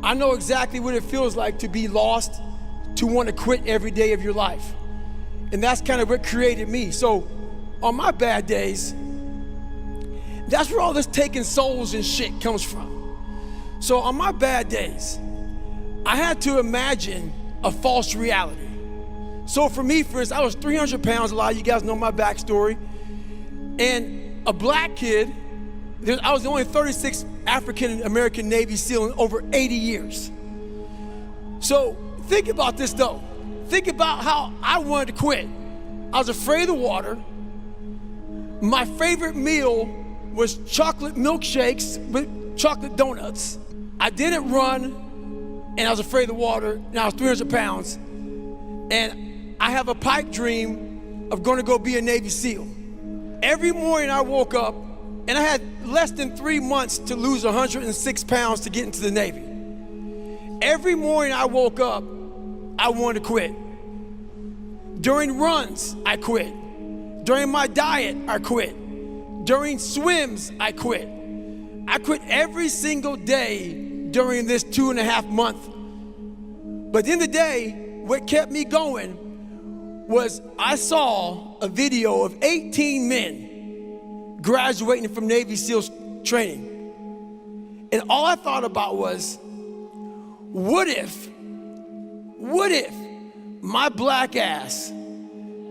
I know exactly what it feels like to be lost, to want to quit every day of your life. And that's kind of what created me. So on my bad days, that's where all this taking souls and shit comes from. So on my bad days, I had to imagine a false reality. So for me, for instance, I was 300 pounds, a lot of you guys know my backstory, and a black kid. I was the only 36th African-American Navy SEAL in over 80 years. So think about this though. Think about how I wanted to quit. I was afraid of the water. My favorite meal was chocolate milkshakes with chocolate donuts. I didn't run, and I was afraid of the water, and I was 300 pounds. And I have a pipe dream of going to go be a Navy SEAL. Every morning I woke up, and I had less than 3 months to lose 106 pounds to get into the Navy. Every morning I woke up, I wanted to quit. During runs, I quit. During my diet, I quit. During swims, I quit. I quit every single day during this 2.5 months. But at the end of the day, what kept me going was I saw a video of 18 men graduating from Navy SEALs training. And all I thought about was, what if my black ass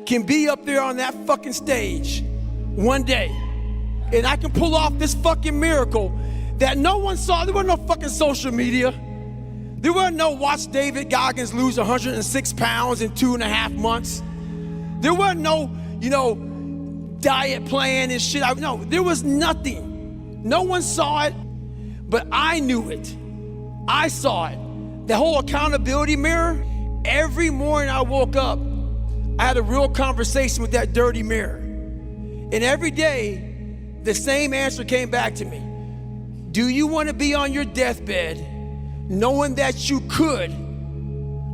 can be up there on that fucking stage one day and I can pull off this fucking miracle that no one saw. There wasn't no fucking social media. There wasn't no watch David Goggins lose 106 pounds in 2.5 months. There wasn't no, diet plan and shit. No, there was nothing. No one saw it, but I knew it. I saw it. The whole accountability mirror, every morning I woke up, I had a real conversation with that dirty mirror. And every day, the same answer came back to me. Do you want to be on your deathbed knowing that you could,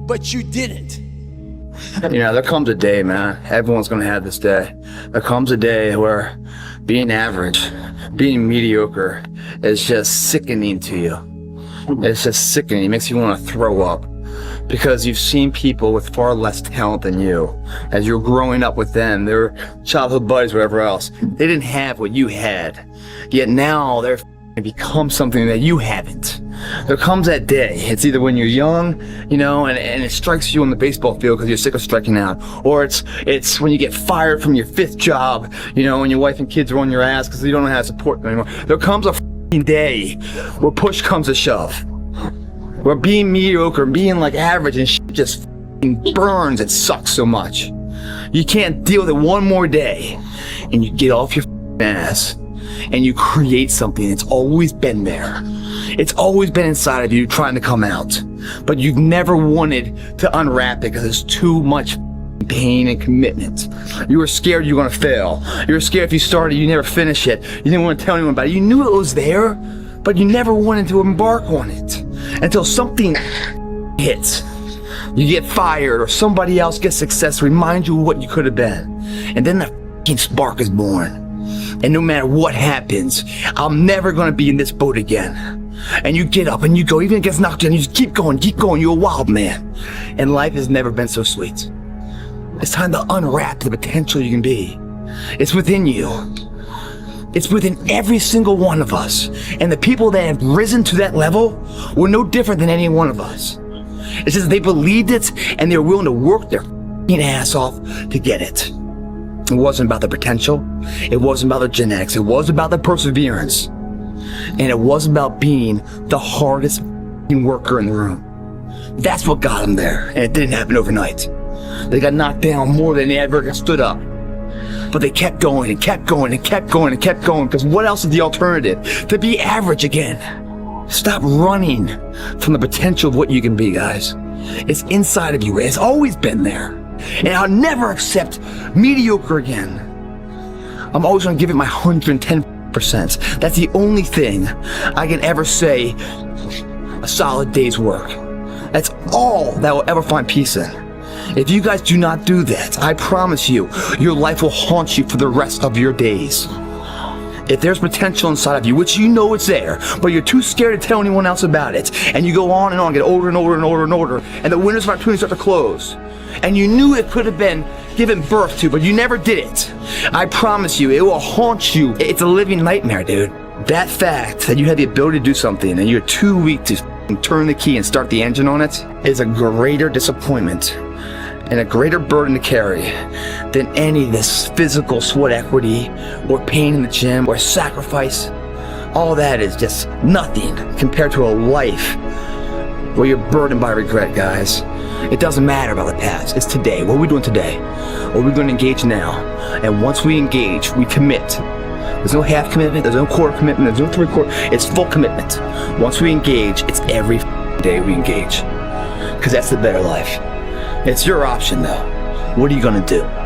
but you didn't? There comes a day, man. Everyone's gonna have this day. There comes a day where being average, being mediocre is just sickening to you. It's just sickening. It makes you want to throw up. Because you've seen people with far less talent than you. As you're growing up with them, their childhood buddies, whatever else, they didn't have what you had. Yet now they're become something that you haven't. There comes that day. It's either when you're young, and it strikes you on the baseball field because you're sick of striking out, or it's when you get fired from your 5th job, and your wife and kids are on your ass because you don't know how to support them anymore. There comes a day where push comes to shove. Where being mediocre, being like average and shit just burns, it sucks so much. You can't deal with it one more day. And you get off your ass and you create something that's always been there. It's always been inside of you trying to come out. But you've never wanted to unwrap it because there's too much pain and commitment. You were scared you were gonna fail. You were scared if you started, you never finish it. You didn't want to tell anyone about it. You knew it was there, but you never wanted to embark on it. Until something hits. You get fired or somebody else gets success, remind you of what you could have been. And then the f***ing spark is born. And no matter what happens, I'm never gonna be in this boat again. And you get up and you go, even if it gets knocked down, you just keep going, you're a wild man. And life has never been so sweet. It's time to unwrap the potential you can be. It's within you. It's within every single one of us. And the people that have risen to that level were no different than any one of us. It's just they believed it and they were willing to work their ass off to get it. It wasn't about the potential. It wasn't about the genetics. It wasn't about the perseverance. And it wasn't about being the hardest worker in the room. That's what got them there. And it didn't happen overnight. They got knocked down more than they ever stood up. But they kept going and kept going and kept going and kept going, because what else is the alternative? To be average again. Stop running from the potential of what you can be, guys. It's inside of you. It's always been there. And I'll never accept mediocre again. I'm always going to give it my 110%. That's the only thing I can ever say a solid day's work. That's all that will ever find peace in. If you guys do not do that, I promise you, your life will haunt you for the rest of your days. If there's potential inside of you, which you know it's there, but you're too scared to tell anyone else about it, and you go on and on, get older and older and older and older, and the windows of opportunity start to close, and you knew it could have been given birth to, but you never did it, I promise you, it will haunt you. It's a living nightmare, dude. That fact that you have the ability to do something and you're too weak to turn the key and start the engine on it is a greater disappointment and a greater burden to carry than any of this physical sweat equity or pain in the gym or sacrifice. All that is just nothing compared to a life where you're burdened by regret, guys. It doesn't matter about the past. It's today. What are we doing today? What are we going to engage now? And once we engage, we commit. There's no half commitment, there's no quarter commitment, there's no three-quarter. It's full commitment. Once we engage, it's every day we engage. Because that's the better life. It's your option, though. What are you going to do?